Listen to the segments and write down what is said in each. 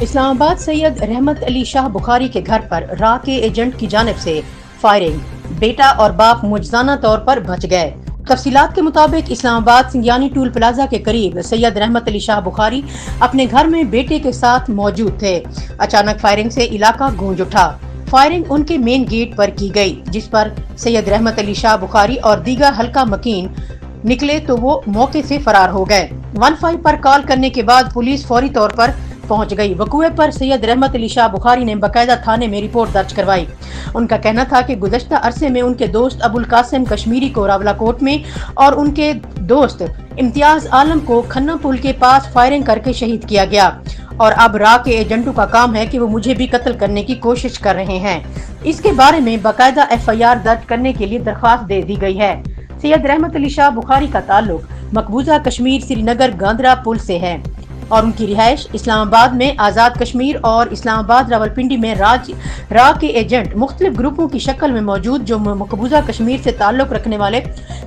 इस्लामाबाद सैयद रहमत अली शाह बुखारी के घर पर रा के एजेंट की जानिब से फायरिंग, बेटा और बाप मुजजाना तौर पर बच गए। तफसीलात के मुताबिक इस्लामाबाद सिंगियानी टूल प्लाजा के करीब सैयद रहमत अली शाह बुखारी अपने घर में बेटे के साथ मौजूद थे। अचानक फायरिंग से इलाका गूंज उठा। फायरिंग उनके मेन गेट पर की गई, जिस पर सैयद रहमत अली शाह बुखारी और दीगर हल्का मकीन निकले तो वो मौके से फरार हो गए। 15 पर कॉल करने के बाद पुलिस फौरी तौर पर पहुंच गई। वकूए पर सैयद रहमत अली शाह बुखारी ने बाकायदा थाने में रिपोर्ट दर्ज करवाई। उनका कहना था कि गुज़श्ता अरसे में उनके दोस्त अबुल कासिम कश्मीरी को रावलाकोट में और उनके दोस्त इम्तियाज आलम को खन्ना पुल के पास फायरिंग करके शहीद किया गया और अब रा के एजेंटों का काम है कि वो मुझे भी कत्ल करने की कोशिश कर रहे हैं। इसके बारे में बाकायदा FIR दर्ज करने के लिए दरख्वास्त दे दी गई है। सैयद रहमत अली शाह बुखारी का ताल्लुक मकबूजा कश्मीर श्रीनगर गांधरा पुल से है और उनकी रिहाइश इस्लामाबाद में आज़ाद कश्मीर और इस्लामाबाद रावलपिंडी में रा के एजेंट मुख्तलिफ ग्रुपों की शक्ल में मौजूद जो मकबूजा कश्मीर से ताल्लुक रखने वाले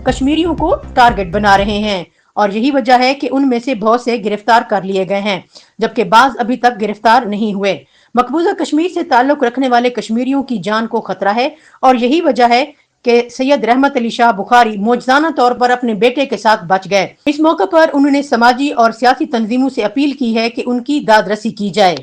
कश्मीरियों को टारगेट बना रहे हैं और यही वजह है कि उनमें से बहुत से गिरफ्तार कर लिए गए हैं, जबकि बाज अभी तक गिरफ्तार नहीं हुए। मकबूजा कश्मीर से ताल्लुक रखने वाले कश्मीरियों की जान को खतरा है और यही वजह है कि सैयद रहमत अली शाह बुखारी मौजजाना तौर पर अपने बेटे के साथ बच गए। इस मौके पर उन्होंने समाजी और सियासी तंजीमों से अपील की है कि उनकी दादरसी की जाए।